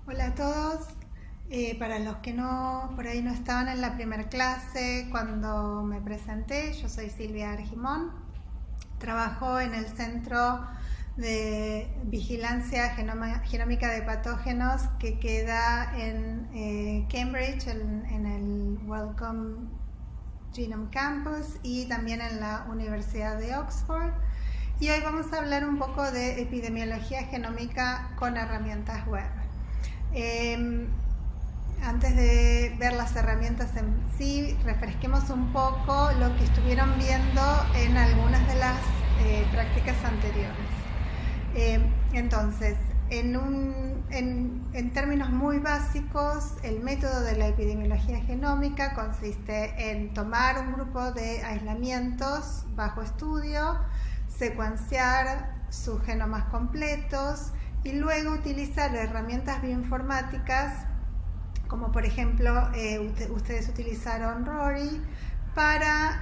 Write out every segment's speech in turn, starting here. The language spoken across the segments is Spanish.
Hola a todos. Para los que por ahí no estaban en la primera clase, cuando me presenté, yo soy Silvia Argimón. Trabajo en el Centro de Vigilancia Genómica de Patógenos que queda en Cambridge, en el Wellcome Genome Campus, y también en la Universidad de Oxford. Y hoy vamos a hablar un poco de epidemiología genómica con herramientas web. Antes de ver las herramientas en sí, refresquemos un poco lo que estuvieron viendo en algunas de las prácticas anteriores. Entonces, en términos muy básicos, el método de la epidemiología genómica consiste en tomar un grupo de aislamientos bajo estudio, secuenciar sus genomas completos y luego utilizar herramientas bioinformáticas, como por ejemplo ustedes utilizaron Rory, para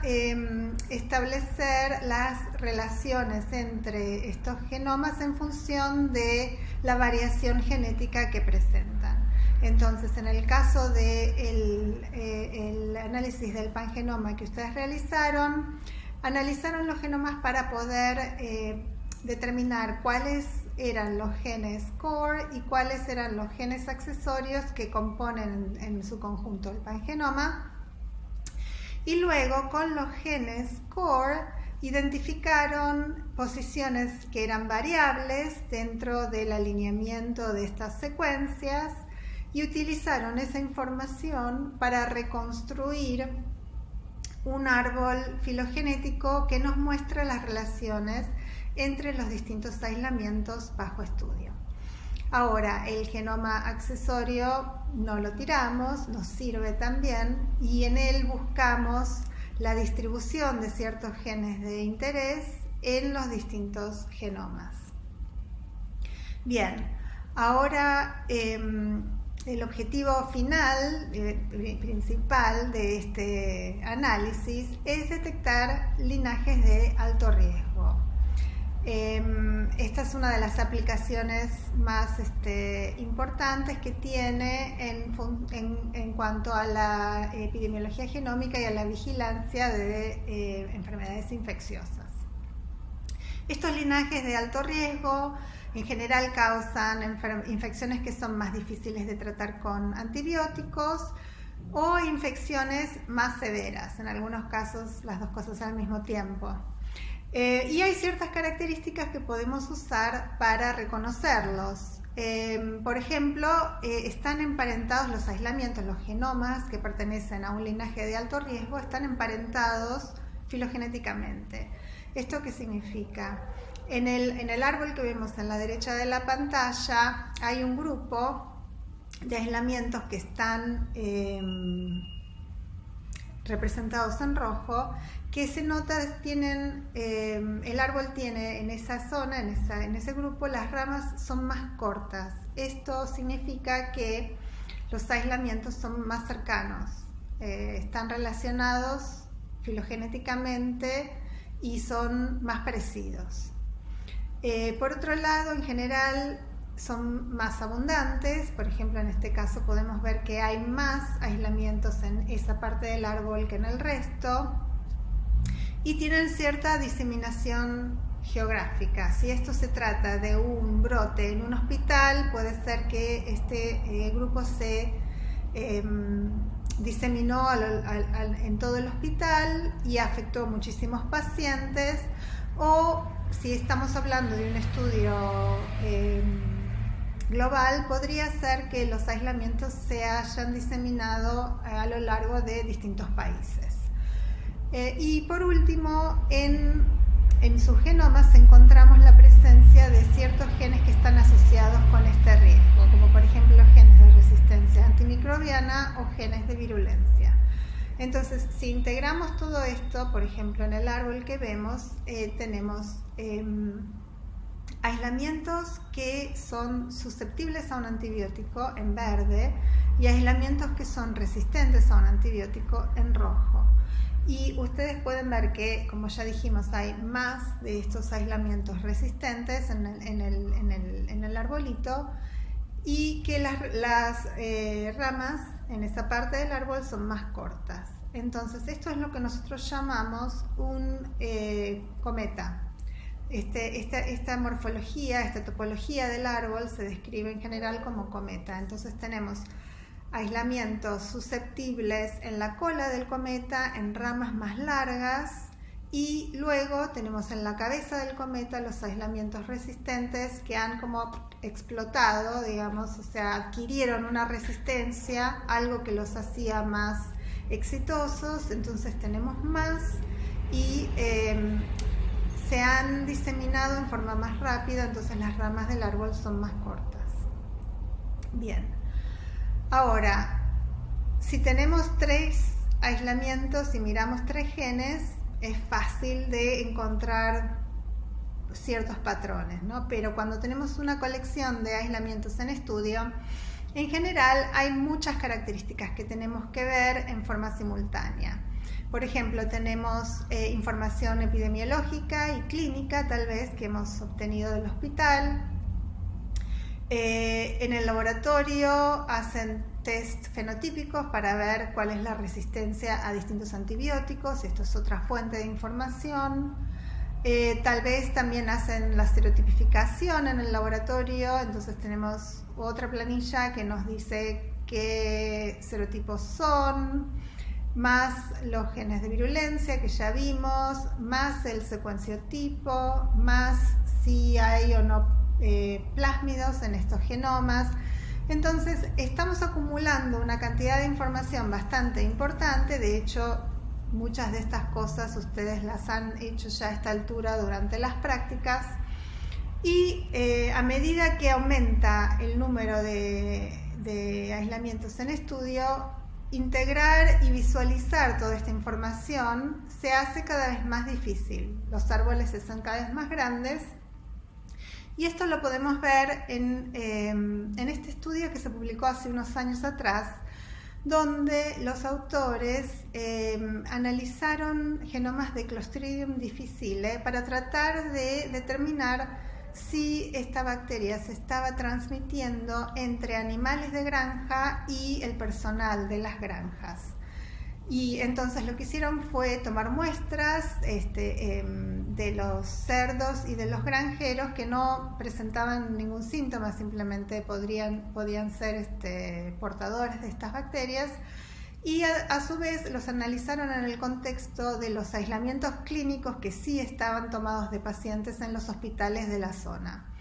establecer las relaciones entre estos genomas en función de la variación genética que presentan. Entonces, en el caso del análisis del pangenoma que ustedes realizaron, analizaron los genomas para poder determinar cuáles eran los genes core y cuáles eran los genes accesorios que componen en su conjunto el pangenoma. Y luego, con los genes core, identificaron posiciones que eran variables dentro del alineamiento de estas secuencias y utilizaron esa información para reconstruir un árbol filogenético que nos muestra las relaciones entre los distintos aislamientos bajo estudio. Ahora, el genoma accesorio no lo tiramos, nos sirve también, y en él buscamos la distribución de ciertos genes de interés en los distintos genomas. Bien, ahora el objetivo final, principal de este análisis es detectar linajes de alto riesgo. Esta es una de las aplicaciones más importantes que tiene en cuanto a la epidemiología genómica y a la vigilancia de enfermedades infecciosas. Estos linajes de alto riesgo en general causan infecciones que son más difíciles de tratar con antibióticos o infecciones más severas, en algunos casos las dos cosas al mismo tiempo. Y hay ciertas características que podemos usar para reconocerlos. Por ejemplo, están emparentados los aislamientos, los genomas que pertenecen a un linaje de alto riesgo, están emparentados filogenéticamente. ¿Esto qué significa? En el árbol que vemos en la derecha de la pantalla hay un grupo de aislamientos que están representados en rojo, que se nota tienen, el árbol tiene en esa zona, en ese grupo, las ramas son más cortas. Esto significa que los aislamientos son más cercanos, están relacionados filogenéticamente y son más parecidos. Por otro lado, en general son más abundantes. Por ejemplo, en este caso podemos ver que hay más aislamientos en esa parte del árbol que en el resto, y tienen cierta diseminación geográfica. Si esto se trata de un brote en un hospital, puede ser que este grupo se diseminó en todo el hospital y afectó a muchísimos pacientes, o si estamos hablando de un estudio global, podría ser que los aislamientos se hayan diseminado a lo largo de distintos países. Y por último, en sus genomas encontramos la presencia de ciertos genes que están asociados con este riesgo, como por ejemplo los genes de resistencia antimicrobiana o genes de virulencia. Entonces, si integramos todo esto, por ejemplo, en el árbol que vemos, tenemos aislamientos que son susceptibles a un antibiótico en verde y aislamientos que son resistentes a un antibiótico en rojo. Y ustedes pueden ver que, como ya dijimos, hay más de estos aislamientos resistentes en el arbolito, y que las ramas en esa parte del árbol son más cortas. Entonces esto es lo que nosotros llamamos un cometa. Esta morfología, esta topología del árbol se describe en general como cometa. Entonces tenemos aislamientos susceptibles en la cola del cometa, en ramas más largas, y luego tenemos en la cabeza del cometa los aislamientos resistentes que han como explotado, digamos, o sea, adquirieron una resistencia, algo que los hacía más exitosos. Entonces tenemos más y se han diseminado en forma más rápida, entonces las ramas del árbol son más cortas. Bien, ahora, si tenemos 3 aislamientos y miramos 3 genes, es fácil de encontrar ciertos patrones, ¿no? Pero cuando tenemos una colección de aislamientos en estudio, en general hay muchas características que tenemos que ver en forma simultánea. Por ejemplo, tenemos información epidemiológica y clínica, tal vez, que hemos obtenido del hospital. En el laboratorio hacen test fenotípicos para ver cuál es la resistencia a distintos antibióticos. Esto es otra fuente de información. Tal vez también hacen la serotipificación en el laboratorio, entonces tenemos otra planilla que nos dice qué serotipos son, más los genes de virulencia que ya vimos, más el secuenciotipo, más si hay o no plásmidos en estos genomas. Entonces estamos acumulando una cantidad de información bastante importante. De hecho, muchas de estas cosas ustedes las han hecho ya a esta altura durante las prácticas, y a medida que aumenta el número de aislamientos en estudio, integrar y visualizar toda esta información se hace cada vez más difícil. Los árboles se hacen cada vez más grandes, y esto lo podemos ver en este estudio que se publicó hace unos años atrás, donde los autores analizaron genomas de Clostridium difficile para tratar de determinar si esta bacteria se estaba transmitiendo entre animales de granja y el personal de las granjas. Y entonces lo que hicieron fue tomar muestras de los cerdos y de los granjeros que no presentaban ningún síntoma, simplemente podían ser portadores de estas bacterias, y a su vez los analizaron en el contexto de los aislamientos clínicos que sí estaban tomados de pacientes en los hospitales de la zona.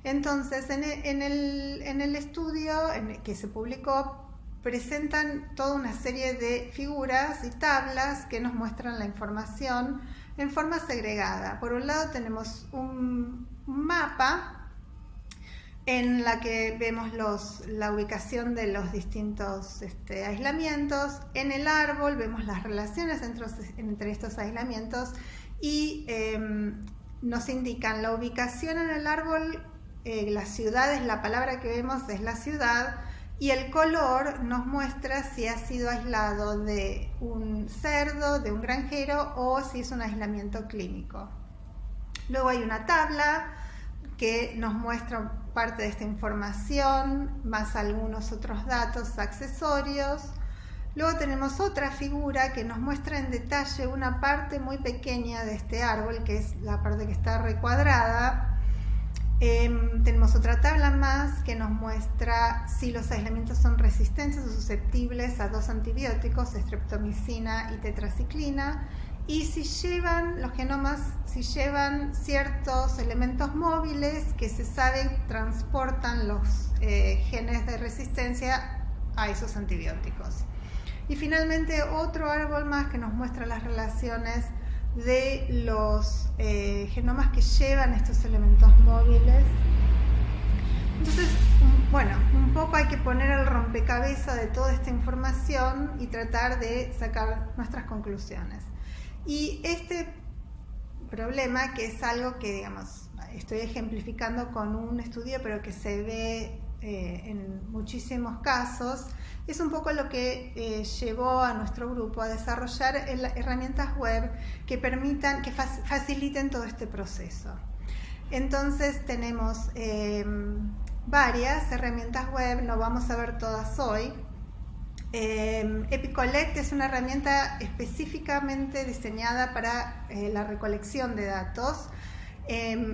Entonces, en el estudio que se publicó, presentan toda una serie de figuras y tablas que nos muestran la información en forma segregada. Por un lado tenemos un mapa en la que vemos la ubicación de los distintos aislamientos. En el árbol vemos las relaciones entre estos aislamientos y nos indican la ubicación en el árbol, las ciudades, la palabra que vemos es la ciudad, y el color nos muestra si ha sido aislado de un cerdo, de un granjero, o si es un aislamiento clínico. Luego hay una tabla que nos muestra parte de esta información, más algunos otros datos accesorios. Luego tenemos otra figura que nos muestra en detalle una parte muy pequeña de este árbol, que es la parte que está recuadrada. Tenemos otra tabla más que nos muestra si los aislamientos son resistentes o susceptibles a 2 antibióticos, streptomicina y tetraciclina, y si los genomas llevan ciertos elementos móviles que se sabe transportan los genes de resistencia a esos antibióticos. Y finalmente otro árbol más que nos muestra las relaciones de los genomas que llevan estos elementos móviles. Entonces, bueno, un poco hay que poner el rompecabezas de toda esta información y tratar de sacar nuestras conclusiones. Y este problema, que es algo que, digamos, estoy ejemplificando con un estudio, pero que se ve en muchísimos casos, es un poco lo que llevó a nuestro grupo a desarrollar herramientas web que faciliten todo este proceso. Entonces tenemos varias herramientas web, no vamos a ver todas hoy. EpiCollect es una herramienta específicamente diseñada para la recolección de datos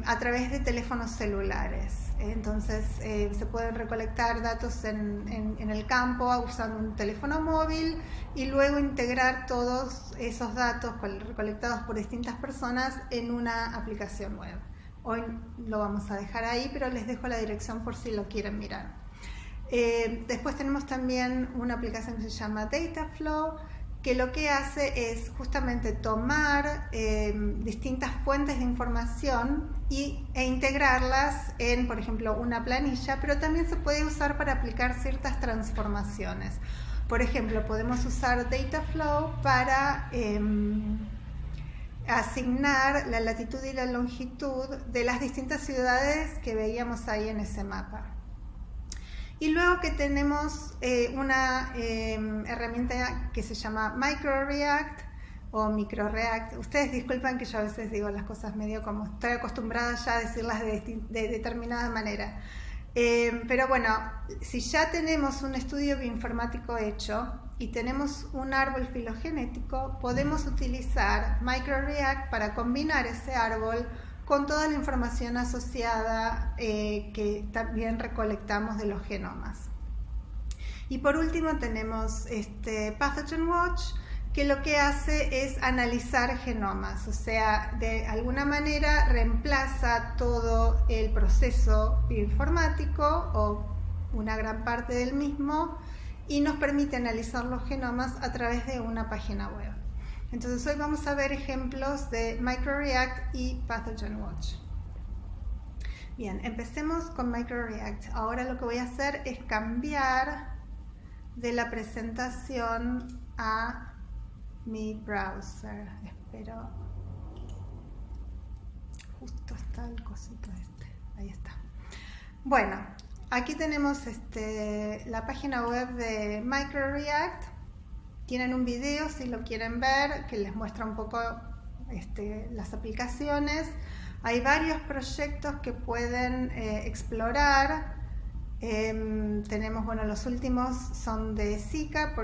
a través de teléfonos celulares. Entonces se pueden recolectar datos en el campo usando un teléfono móvil y luego integrar todos esos datos recolectados por distintas personas en una aplicación web. Hoy lo vamos a dejar ahí, pero les dejo la dirección por si lo quieren mirar. Después tenemos también una aplicación que se llama Dataflow, que lo que hace es justamente tomar distintas fuentes de información e integrarlas en, por ejemplo, una planilla, pero también se puede usar para aplicar ciertas transformaciones. Por ejemplo, podemos usar Dataflow para asignar la latitud y la longitud de las distintas ciudades que veíamos ahí en ese mapa. Y luego que tenemos una herramienta que se llama MicroReact o MicroReact. Ustedes disculpan que yo a veces digo las cosas medio como estoy acostumbrada ya a decirlas de determinada manera. Pero bueno, si ya tenemos un estudio bioinformático hecho y tenemos un árbol filogenético, podemos utilizar MicroReact para combinar ese árbol con toda la información asociada que también recolectamos de los genomas. Y por último tenemos Pathogen Watch, que lo que hace es analizar genomas, o sea, de alguna manera reemplaza todo el proceso bioinformático o una gran parte del mismo y nos permite analizar los genomas a través de una página web. Entonces hoy vamos a ver ejemplos de MicroReact y Pathogen Watch. Bien, empecemos con MicroReact. Ahora lo que voy a hacer es cambiar de la presentación a mi browser. Espero. Justo está el cosito este. Ahí está. Bueno, aquí tenemos la página web de MicroReact. Tienen un video, si lo quieren ver, que les muestra un poco las aplicaciones. Hay varios proyectos que pueden explorar. Tenemos, bueno, los últimos son de Zika,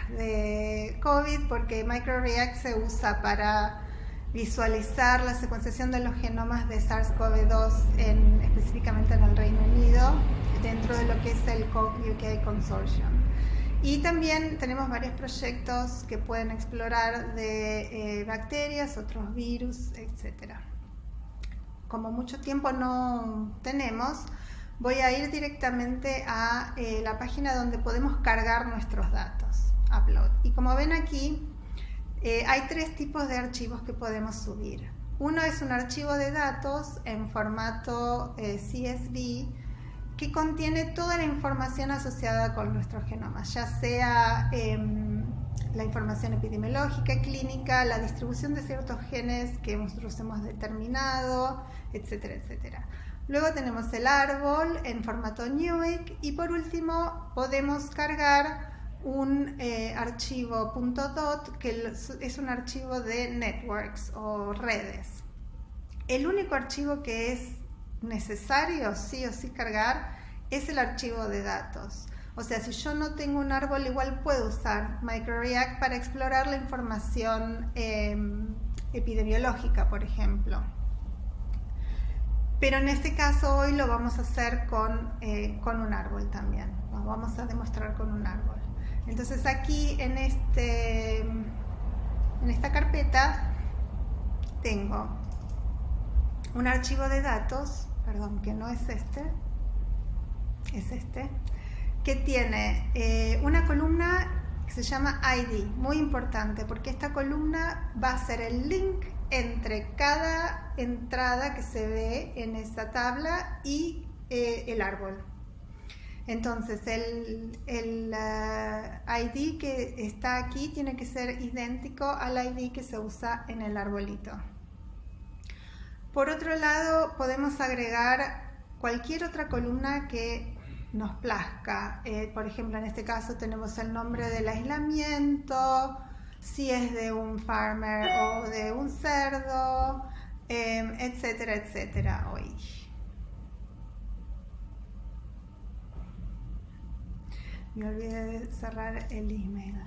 de COVID, porque MicroReact se usa para visualizar la secuenciación de los genomas de SARS-CoV-2 específicamente en el Reino Unido, dentro de lo que es el UK Consortium. Y también tenemos varios proyectos que pueden explorar de bacterias, otros virus, etc. Como mucho tiempo no tenemos, voy a ir directamente a la página donde podemos cargar nuestros datos, Upload. Y como ven aquí, hay tres tipos de archivos que podemos subir. Uno es un archivo de datos en formato CSV, que contiene toda la información asociada con nuestro genoma, ya sea la información epidemiológica, clínica, la distribución de ciertos genes que nosotros hemos determinado, etcétera, etcétera. Luego tenemos el árbol en formato NUIC y por último podemos cargar un archivo .dot que es un archivo de networks o redes. El único archivo que es necesario sí o sí cargar es el archivo de datos. O sea, si yo no tengo un árbol, igual puedo usar MicroReact para explorar la información epidemiológica, por ejemplo. Pero en este caso hoy lo vamos a hacer con un árbol también. Lo vamos a demostrar con un árbol. Entonces aquí en esta carpeta tengo un archivo de datos, perdón, que no es es que tiene una columna que se llama ID, muy importante, porque esta columna va a ser el link entre cada entrada que se ve en esa tabla y el árbol. Entonces el ID que está aquí tiene que ser idéntico al ID que se usa en el arbolito. Por otro lado, podemos agregar cualquier otra columna que nos plazca. Por ejemplo, en este caso tenemos el nombre del aislamiento, si es de un farmer o de un cerdo, etcétera, etcétera. me olvidé de cerrar el email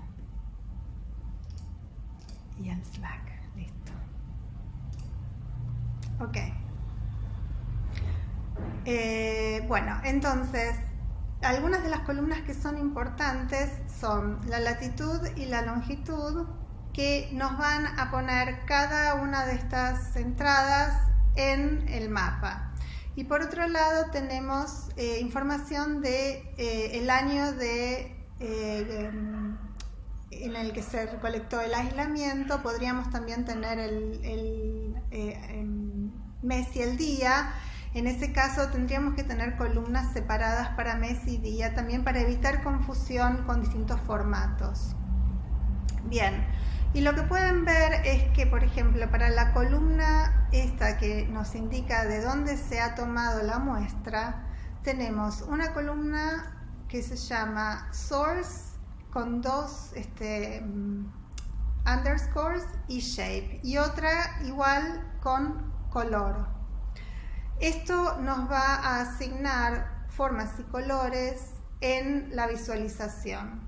y el Slack. Listo. Ok. Bueno, entonces, algunas de las columnas que son importantes son la latitud y la longitud, que nos van a poner cada una de estas entradas en el mapa. Y por otro lado tenemos información de el año en el que se recolectó el aislamiento. Podríamos también tener el mes y el día. En ese caso tendríamos que tener columnas separadas para mes y día, también para evitar confusión con distintos formatos. Bien, y lo que pueden ver es que, por ejemplo, para la columna esta que nos indica de dónde se ha tomado la muestra, tenemos una columna que se llama Source con dos underscores y Shape, y otra igual con color. Esto nos va a asignar formas y colores en la visualización.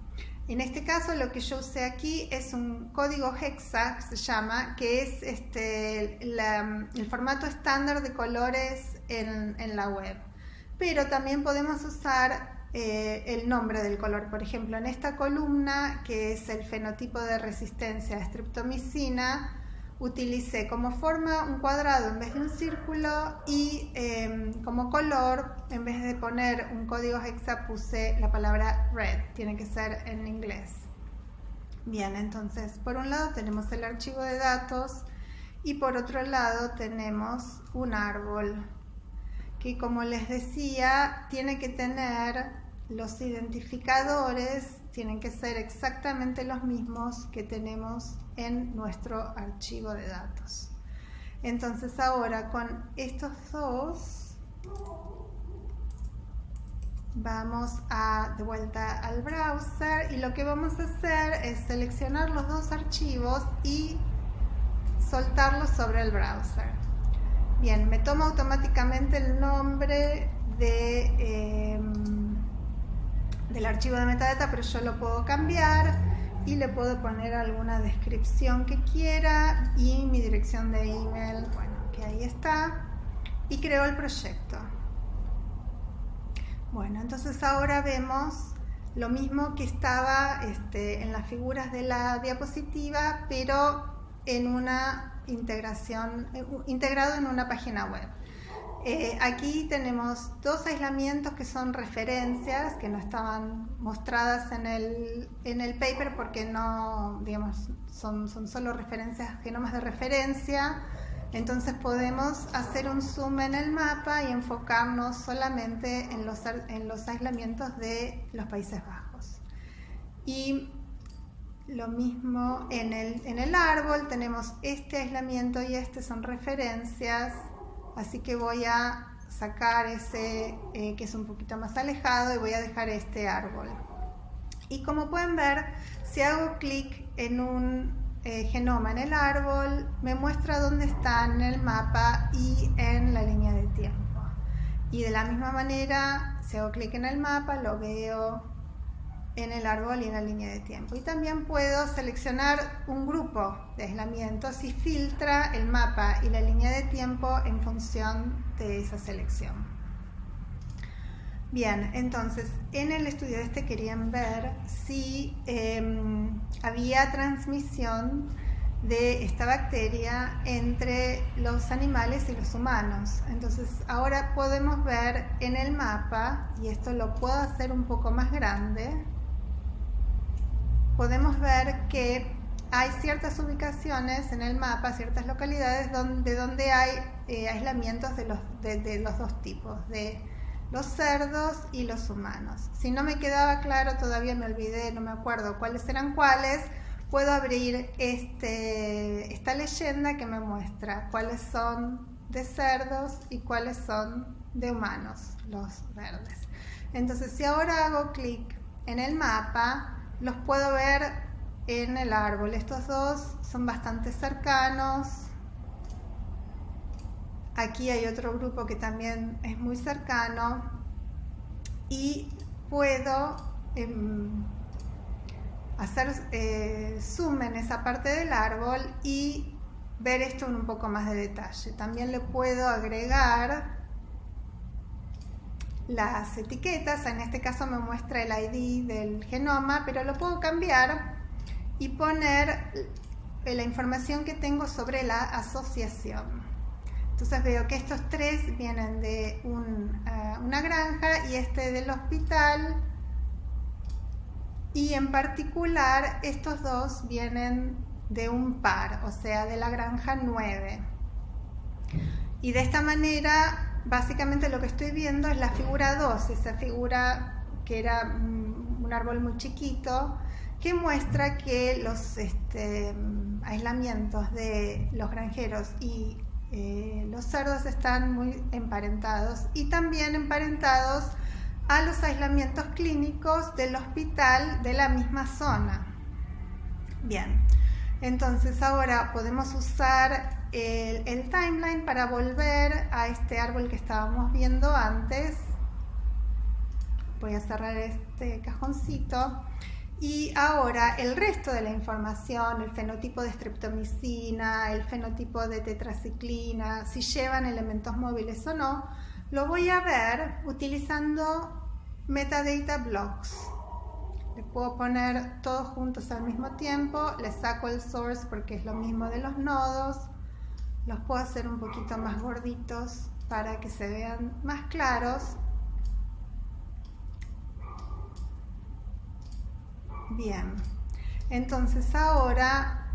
En este caso lo que yo usé aquí es un código hexa, se llama, que es el formato estándar de colores en la web. Pero también podemos usar el nombre del color. Por ejemplo, en esta columna, que es el fenotipo de resistencia a streptomicina, utilicé como forma un cuadrado en vez de un círculo, y como color, en vez de poner un código hexa, puse la palabra red. Tiene que ser en inglés. Bien, entonces por un lado tenemos el archivo de datos y por otro lado tenemos un árbol que, como les decía, tiene que tener los identificadores, tienen que ser exactamente los mismos que tenemos en nuestro archivo de datos. Entonces ahora con estos dos vamos de vuelta al browser, y lo que vamos a hacer es seleccionar los dos archivos y soltarlos sobre el browser. Bien, me toma automáticamente el nombre del archivo de metadata, pero yo lo puedo cambiar y le puedo poner alguna descripción que quiera y mi dirección de email, bueno, que ahí está, y creo el proyecto. Bueno, entonces ahora vemos lo mismo que estaba en las figuras de la diapositiva, pero en una integrado en una página web. Aquí tenemos dos aislamientos que son referencias, que no estaban mostradas en el paper porque no, digamos, son solo referencias, genomas de referencia. Entonces podemos hacer un zoom en el mapa y enfocarnos solamente en los aislamientos de los Países Bajos. Y lo mismo en el árbol, tenemos este aislamiento y este son referencias. Así que voy a sacar ese que es un poquito más alejado y voy a dejar este árbol. Y como pueden ver, si hago clic en un genoma en el árbol, me muestra dónde está en el mapa y en la línea de tiempo. Y de la misma manera, si hago clic en el mapa, lo veo en el árbol y en la línea de tiempo. Y también puedo seleccionar un grupo de aislamientos y filtra el mapa y la línea de tiempo en función de esa selección. Bien, entonces en el estudio querían ver si había transmisión de esta bacteria entre los animales y los humanos. Entonces ahora podemos ver en el mapa, y esto lo puedo hacer un poco más grande, podemos ver que hay ciertas ubicaciones en el mapa, ciertas localidades donde hay aislamientos de los dos tipos, de los cerdos y los humanos. Si no me quedaba claro, todavía me olvidé, no me acuerdo cuáles eran cuáles, puedo abrir esta leyenda que me muestra cuáles son de cerdos y cuáles son de humanos, los verdes. Entonces, si ahora hago clic en el mapa, los puedo ver en el árbol. Estos dos son bastante cercanos. Aquí hay otro grupo que también es muy cercano. Y puedo hacer zoom en esa parte del árbol y ver esto en un poco más de detalle. También le puedo agregar las etiquetas. En este caso me muestra el ID del genoma, pero lo puedo cambiar y poner la información que tengo sobre la asociación. Entonces veo que estos tres vienen de una granja y este del hospital, y en particular estos dos vienen de un par, o sea, de la granja 9. Y de esta manera, básicamente lo que estoy viendo es la figura 2, esa figura que era un árbol muy chiquito, que muestra que los aislamientos de los granjeros y los cerdos están muy emparentados, y también emparentados a los aislamientos clínicos del hospital de la misma zona. Bien, entonces ahora podemos usar el timeline para volver a este árbol que estábamos viendo antes. Voy a cerrar este cajoncito. Y ahora el resto de la información, el fenotipo de streptomicina, el fenotipo de tetraciclina, si llevan elementos móviles o no, lo voy a ver utilizando metadata blocks. Le puedo poner todos juntos al mismo tiempo, le saco el source porque es lo mismo de los nodos, los puedo hacer un poquito más gorditos para que se vean más claros. Bien, entonces ahora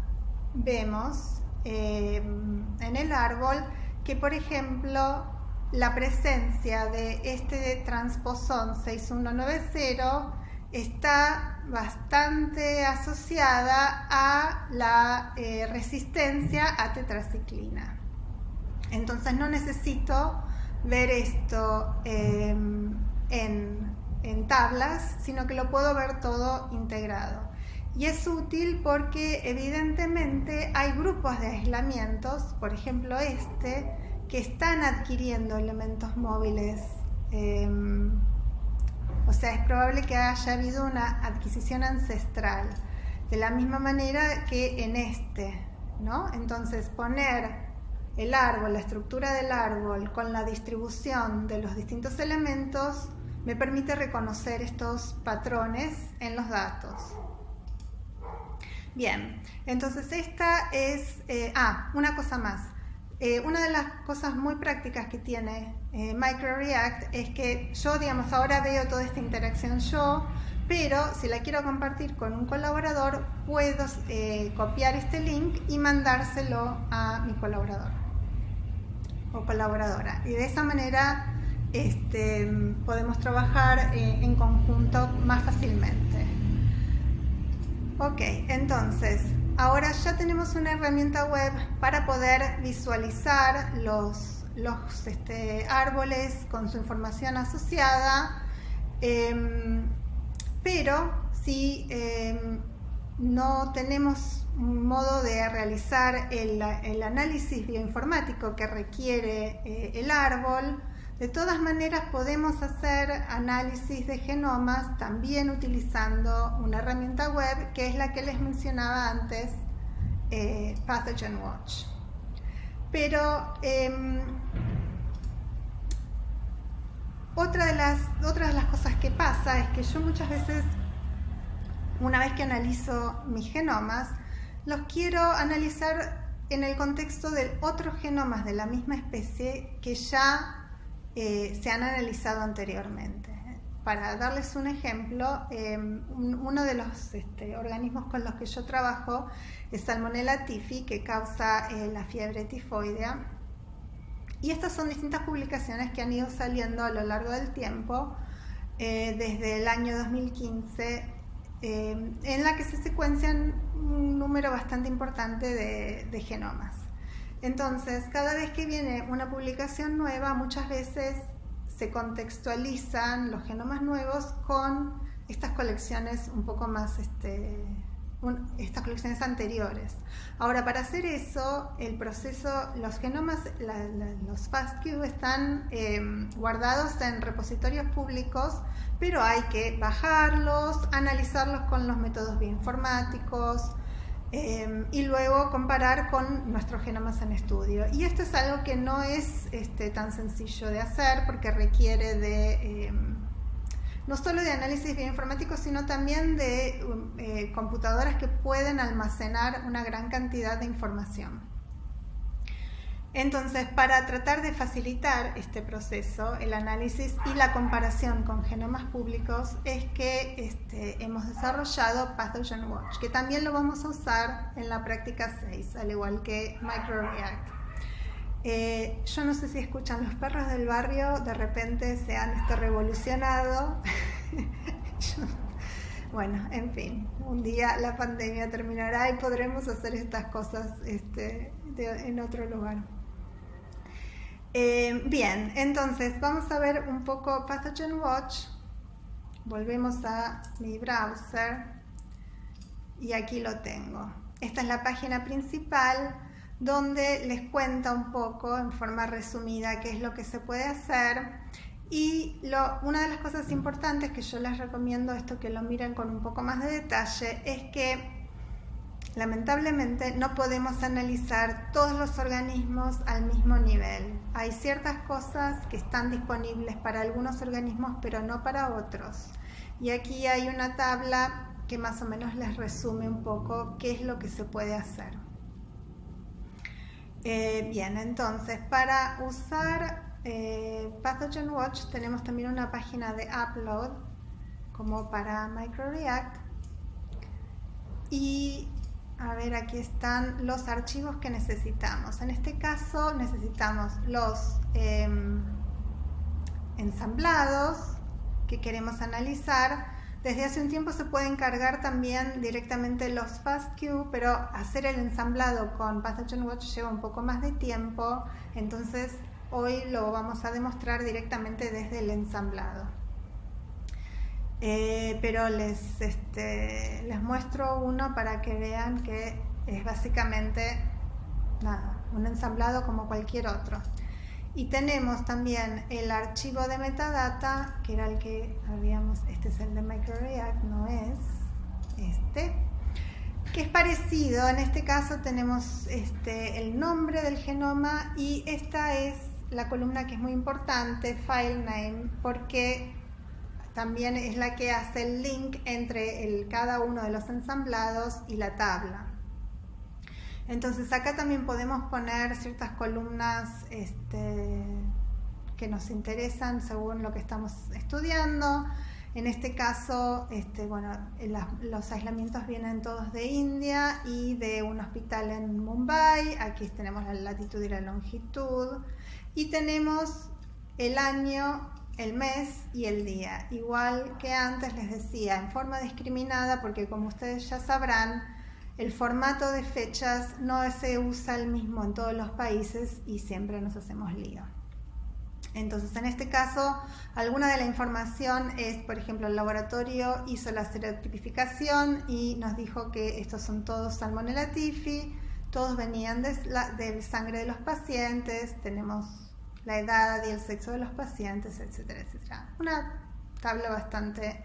vemos en el árbol que, por ejemplo, la presencia de este transposón 6190 está bastante asociada a la resistencia a tetraciclina. Entonces no necesito ver esto en tablas, sino que lo puedo ver todo integrado. Y es útil porque evidentemente hay grupos de aislamientos, por ejemplo que están adquiriendo elementos móviles. O sea, es probable que haya habido una adquisición ancestral, de la misma manera que en ¿no? Entonces poner el árbol, la estructura del árbol con la distribución de los distintos elementos me permite reconocer estos patrones en los datos. Bien, entonces esta es... una cosa más. Una de las cosas muy prácticas que tiene MicroReact es que yo, digamos, ahora veo toda esta interacción yo, pero si la quiero compartir con un colaborador, puedo copiar este link y mandárselo a mi colaborador o colaboradora. Y de esa manera podemos trabajar en conjunto más fácilmente. Ok, entonces ahora ya tenemos una herramienta web para poder visualizar los árboles con su información asociada, pero si no tenemos un modo de realizar el análisis bioinformático que requiere el árbol, de todas maneras podemos hacer análisis de genomas también utilizando una herramienta web que es la que les mencionaba antes, Pathogen Watch. Pero otra de las cosas que pasa es que yo muchas veces, una vez que analizo mis genomas, los quiero analizar en el contexto de otros genomas de la misma especie que ya se han analizado anteriormente. Para darles un ejemplo, uno de los organismos con los que yo trabajo es Salmonella typhi, que causa la fiebre tifoidea. Y estas son distintas publicaciones que han ido saliendo a lo largo del tiempo, desde el año 2015, en la que se secuencian un número bastante importante de genomas. Entonces, cada vez que viene una publicación nueva, muchas veces se contextualizan los genomas nuevos con estas colecciones un poco más estas colecciones anteriores. Ahora, para hacer eso, el proceso, los genomas, los FASTQ están guardados en repositorios públicos, pero hay que bajarlos, analizarlos con los métodos bioinformáticos y luego comparar con nuestros genomas en estudio. Y esto es algo que no es tan sencillo de hacer porque requiere de no solo de análisis bioinformático, sino también de computadoras que pueden almacenar una gran cantidad de información. Entonces, para tratar de facilitar este proceso, el análisis y la comparación con genomas públicos, es que hemos desarrollado Pathogen Watch, que también lo vamos a usar en la práctica 6, al igual que MicroReact. Yo no sé si escuchan los perros del barrio, de repente se han revolucionado. Bueno, en fin, un día la pandemia terminará y podremos hacer estas cosas en otro lugar. Bien, entonces vamos a ver un poco Pathogen Watch. Volvemos a mi browser y aquí lo tengo. Esta es la página principal donde les cuenta un poco en forma resumida qué es lo que se puede hacer. Y una de las cosas importantes que yo les recomiendo, esto que lo miren con un poco más de detalle, es que lamentablemente no podemos analizar todos los organismos al mismo nivel. Hay ciertas cosas que están disponibles para algunos organismos, pero no para otros. Y aquí hay una tabla que más o menos les resume un poco qué es lo que se puede hacer. Bien, entonces para usar Pathogen Watch tenemos también una página de upload como para MicroReact. Y a ver, aquí están los archivos que necesitamos. En este caso necesitamos los ensamblados que queremos analizar. Desde hace un tiempo se pueden cargar también directamente los FASTQ, pero hacer el ensamblado con Pathogen Watch lleva un poco más de tiempo, entonces hoy lo vamos a demostrar directamente desde el ensamblado. Pero les muestro uno para que vean que es básicamente nada, un ensamblado como cualquier otro. Y tenemos también el archivo de metadata, que era el que habíamos, este es el de MicroReact, no es que es parecido. En este caso tenemos el nombre del genoma y esta es la columna que es muy importante, File Name, porque también es la que hace el link entre cada uno de los ensamblados y la tabla. Entonces acá también podemos poner ciertas columnas que nos interesan según lo que estamos estudiando. En este caso, bueno, los aislamientos vienen todos de India y de un hospital en Mumbai. Aquí tenemos la latitud y la longitud. Y tenemos el año, el mes y el día. Igual que antes les decía, en forma discriminada, porque como ustedes ya sabrán, el formato de fechas no se usa el mismo en todos los países y siempre nos hacemos lío. Entonces, en este caso, alguna de la información es, por ejemplo, el laboratorio hizo la serotipificación y nos dijo que estos son todos Salmonella typhi, todos venían de sangre de los pacientes, tenemos la edad y el sexo de los pacientes, etcétera, etcétera. Una tabla bastante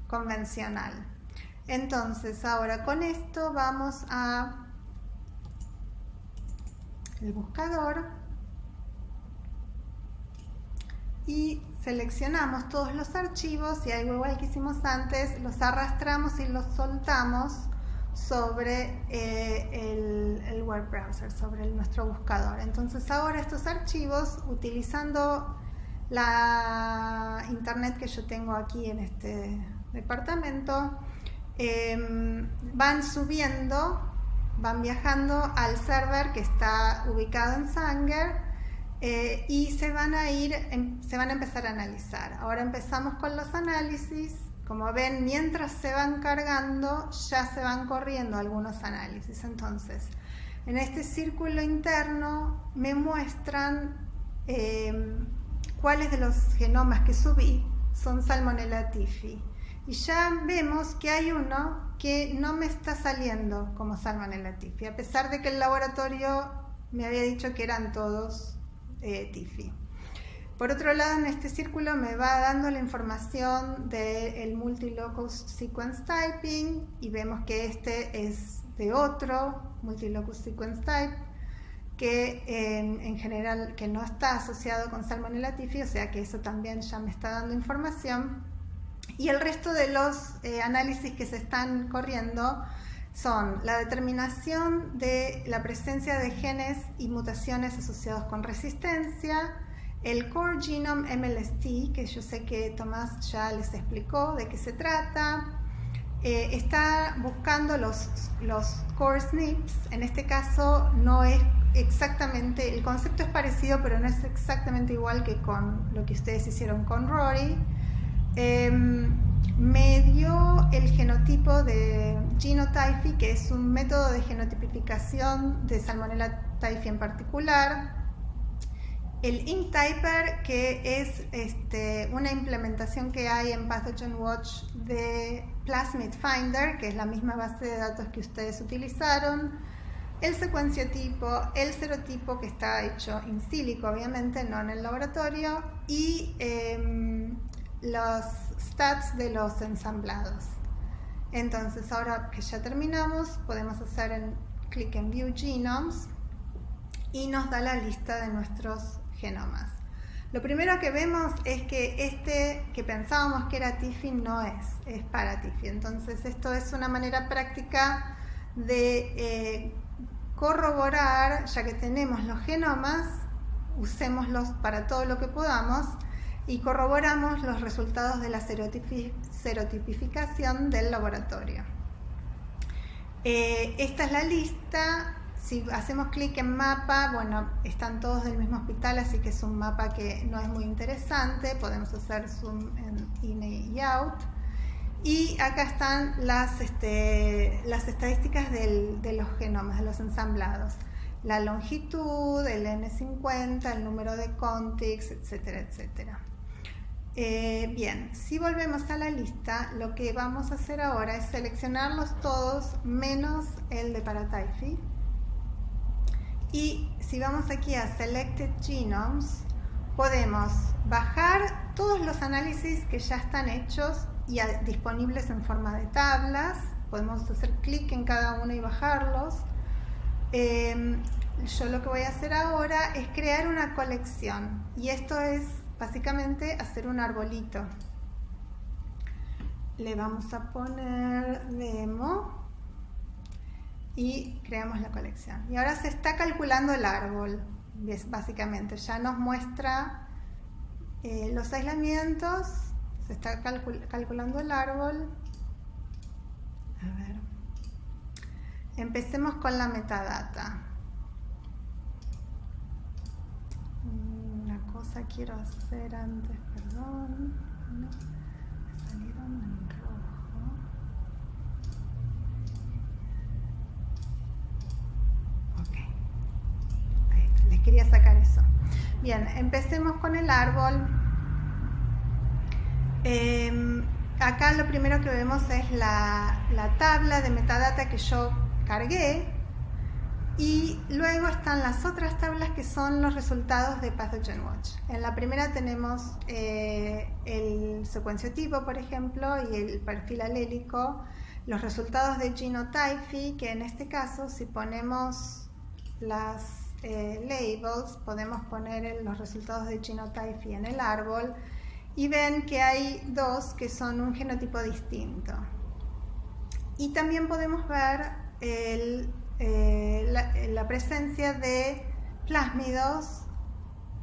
convencional. Entonces, ahora con esto vamos a el buscador y seleccionamos todos los archivos y algo igual que hicimos antes, los arrastramos y los soltamos sobre el web browser, sobre nuestro buscador. Entonces ahora estos archivos, utilizando la internet que yo tengo aquí en este departamento, van subiendo, van viajando al server que está ubicado en Sanger y se van a empezar a analizar. Ahora empezamos con los análisis. Como ven, mientras se van cargando, ya se van corriendo algunos análisis. Entonces, en este círculo interno me muestran cuáles de los genomas que subí son Salmonella typhi. y ya vemos que hay uno que no me está saliendo como Salmonella typhi, a pesar de que el laboratorio me había dicho que eran todos typhi. Por otro lado, en este círculo me va dando la información del multilocus sequence typing y vemos que este es de otro multilocus sequence type que en general que no está asociado con Salmonella typhi, o sea que eso también ya me está dando información. Y el resto de los análisis que se están corriendo son la determinación de la presencia de genes y mutaciones asociados con resistencia, el Core Genome MLST, que yo sé que Tomás ya les explicó de qué se trata. Está buscando los Core SNPs. En este caso no es exactamente, el concepto es parecido, pero no es exactamente igual que con lo que ustedes hicieron con Rory. Me dio el genotipo de genotyphy, que es un método de genotipificación de Salmonella typhi en particular. El InkTyper, que es una implementación que hay en Pathogen Watch de Plasmid Finder, que es la misma base de datos que ustedes utilizaron. El secuenciotipo, el serotipo, que está hecho in silico, obviamente, no en el laboratorio, y los stats de los ensamblados. Entonces, ahora que ya terminamos, podemos hacer clic en View Genomes y nos da la lista de nuestros genomas. Lo primero que vemos es que este que pensábamos que era TIFI no es para TIFI. Entonces, esto es una manera práctica de corroborar, ya que tenemos los genomas, usémoslos para todo lo que podamos y corroboramos los resultados de la serotipificación del laboratorio. Esta es la lista. Si hacemos clic en mapa, bueno, están todos del mismo hospital, así que es un mapa que no es muy interesante. Podemos hacer zoom en in y out. Y acá están las estadísticas de los genomas, de los ensamblados. La longitud, el N50, el número de contigs, etcétera, etcétera. Bien, si volvemos a la lista, lo que vamos a hacer ahora es seleccionarlos todos menos el de Paratyphi. Y si vamos aquí a Selected Genomes, podemos bajar todos los análisis que ya están hechos y disponibles en forma de tablas. Podemos hacer clic en cada uno y bajarlos. Yo lo que voy a hacer ahora es crear una colección, y esto es básicamente hacer un arbolito. Le vamos a poner demo y creamos la colección. Y ahora se está calculando el árbol, básicamente. Ya nos muestra los aislamientos, se está calculando el árbol. A ver. Empecemos con la metadata. Una cosa quiero hacer antes, perdón. No, me salieron en rojo. Ok. Ahí está. Les quería sacar eso. Bien, empecemos con el árbol. Acá lo primero que vemos es la tabla de metadata que yo cargué, y luego están las otras tablas que son los resultados de Pathogen Watch. En la primera tenemos el secuenciotipo, por ejemplo, y el perfil alélico, los resultados de genotyphy, que en este caso, si ponemos las labels, podemos poner los resultados de genotyphy en el árbol, y ven que hay dos que son un genotipo distinto. Y también podemos ver la presencia de plásmidos.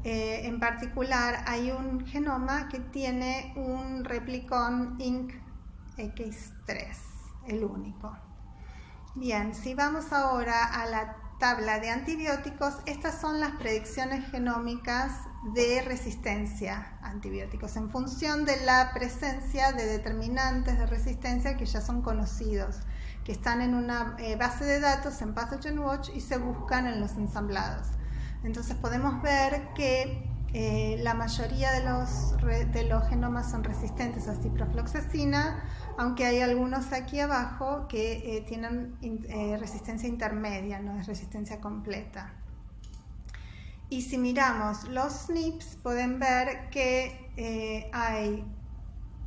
En particular, hay un genoma que tiene un replicón INC-X3, el único. Bien, si vamos ahora a la tabla de antibióticos, estas son las predicciones genómicas de resistencia a antibióticos en función de la presencia de determinantes de resistencia que ya son conocidos, que están en una base de datos en Pathogen Watch y se buscan en los ensamblados. Entonces podemos ver que La mayoría de los genomas son resistentes a ciprofloxacina, aunque hay algunos aquí abajo que tienen resistencia intermedia, no es resistencia completa. Y si miramos los SNPs, pueden ver que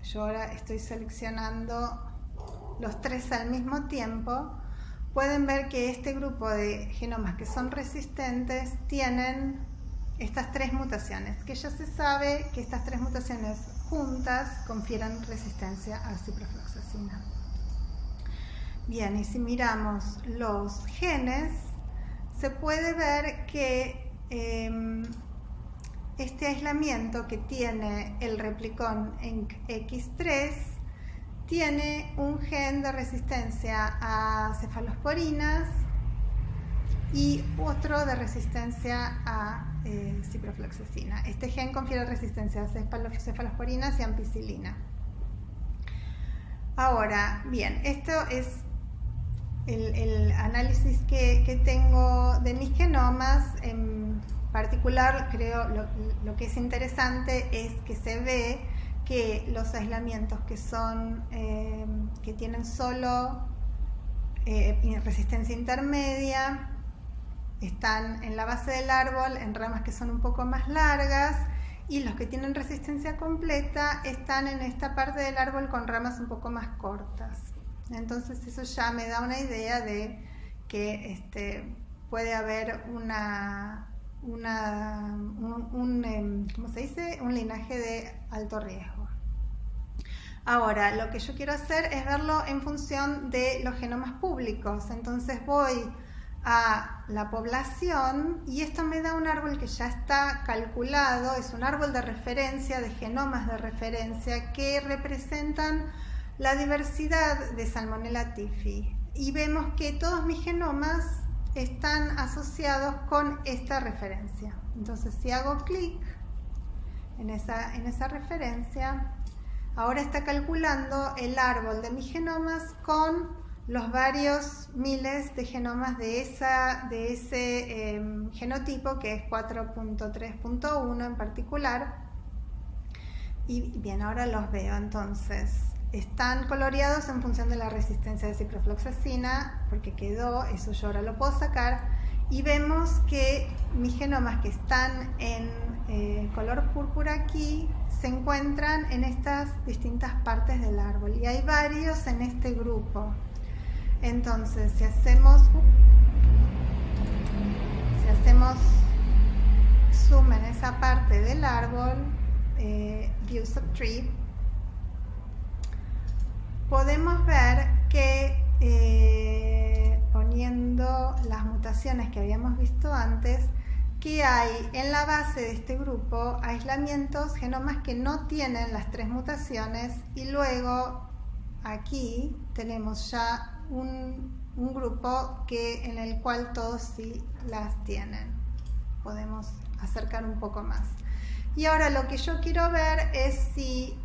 yo ahora estoy seleccionando los 3 al mismo tiempo. Pueden ver que este grupo de genomas que son resistentes tienen estas 3 mutaciones, que ya se sabe que estas 3 mutaciones juntas confieren resistencia a ciprofloxacina. Bien, y si miramos los genes, se puede ver que este aislamiento que tiene el replicón ENC-X3 tiene un gen de resistencia a cefalosporinas y otro de resistencia a ciprofloxacina. Este gen confiere resistencia a cefalosporinas y ampicilina. Ahora, bien, esto es el análisis que tengo de mis genomas. En particular, creo lo que es interesante es que se ve que los aislamientos que tienen solo resistencia intermedia están en la base del árbol, en ramas que son un poco más largas, y los que tienen resistencia completa están en esta parte del árbol con ramas un poco más cortas. Entonces eso ya me da una idea de que puede haber un linaje de alto riesgo. Ahora, lo que yo quiero hacer es verlo en función de los genomas públicos. Entonces voy a la población y esto me da un árbol que ya está calculado, es un árbol de referencia, de genomas de referencia que representan la diversidad de Salmonella typhi, y vemos que todos mis genomas están asociados con esta referencia. Entonces, si hago clic en esa referencia, ahora está calculando el árbol de mis genomas con los varios miles de genomas de ese genotipo, que es 4.3.1 en particular. Y bien, ahora los veo. Entonces, están coloreados en función de la resistencia de ciprofloxacina, porque quedó, eso yo ahora lo puedo sacar, y vemos que mis genomas que están en color púrpura aquí se encuentran en estas distintas partes del árbol, y hay varios en este grupo. Entonces, si hacemos zoom en esa parte del árbol, View Subtree, podemos ver que poniendo las mutaciones que habíamos visto antes, que hay en la base de este grupo aislamientos, genomas que no tienen las 3 mutaciones, y luego aquí tenemos ya un grupo en el cual todos sí las tienen. Podemos acercar un poco más. Y ahora lo que yo quiero ver es si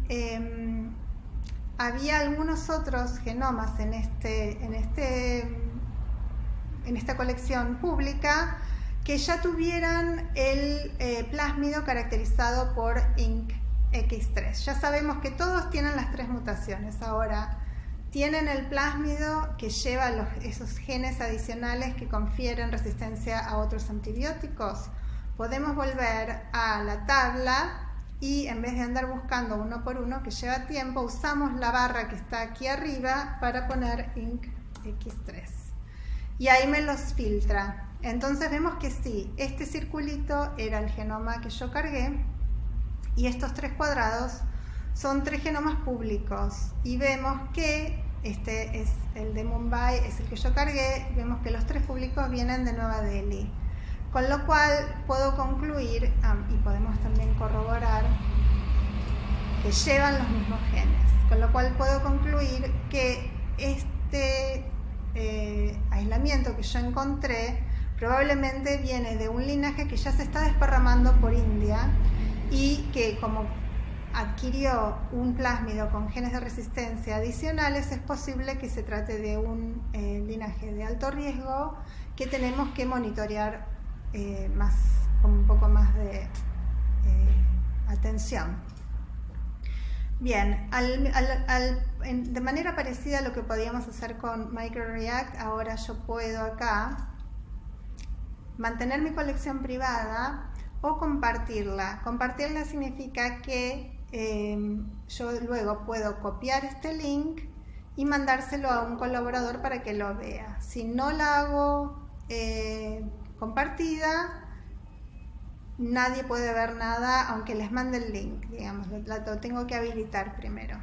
había algunos otros genomas en esta colección pública que ya tuvieran el plásmido caracterizado por ENC-X3. Ya sabemos que todos tienen las 3 mutaciones. Ahora, ¿tienen el plásmido que lleva esos genes adicionales que confieren resistencia a otros antibióticos? Podemos volver a la tabla y en vez de andar buscando uno por uno, que lleva tiempo, usamos la barra que está aquí arriba para poner ENC-X3. Y ahí me los filtra. Entonces vemos que sí, este circulito era el genoma que yo cargué, y estos 3 cuadrados son 3 genomas públicos, y vemos que este es el de Mumbai, es el que yo cargué. Vemos que los 3 públicos vienen de Nueva Delhi, con lo cual puedo concluir, y podemos también corroborar, que llevan los mismos genes, con lo cual puedo concluir que este aislamiento que yo encontré probablemente viene de un linaje que ya se está desparramando por India, y que como adquirió un plásmido con genes de resistencia adicionales, es posible que se trate de un linaje de alto riesgo que tenemos que monitorear con un poco más de atención. Bien, de manera parecida a lo que podíamos hacer con MicroReact, ahora yo puedo acá mantener mi colección privada o compartirla. Compartirla significa que yo luego puedo copiar este link y mandárselo a un colaborador para que lo vea. Si no la hago compartida, nadie puede ver nada, aunque les mande el link, digamos, lo tengo que habilitar primero.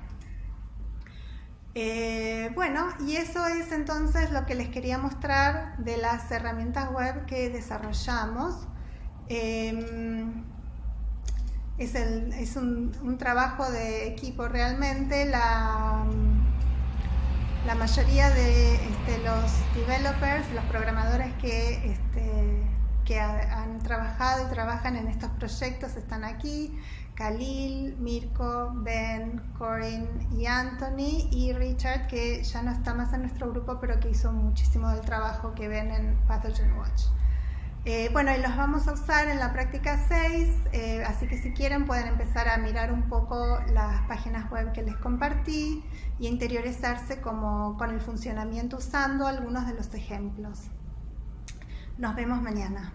Bueno, y eso es entonces lo que les quería mostrar de las herramientas web que desarrollamos. Es un trabajo de equipo realmente. La mayoría de los developers, los programadores que han trabajado y trabajan en estos proyectos están aquí: Khalil, Mirko, Ben, Corinne y Anthony, y Richard, que ya no está más en nuestro grupo, pero que hizo muchísimo del trabajo que ven en Pathogen Watch. Bueno, y los vamos a usar en la práctica 6, así que si quieren pueden empezar a mirar un poco las páginas web que les compartí y interiorizarse con el funcionamiento usando algunos de los ejemplos. Nos vemos mañana.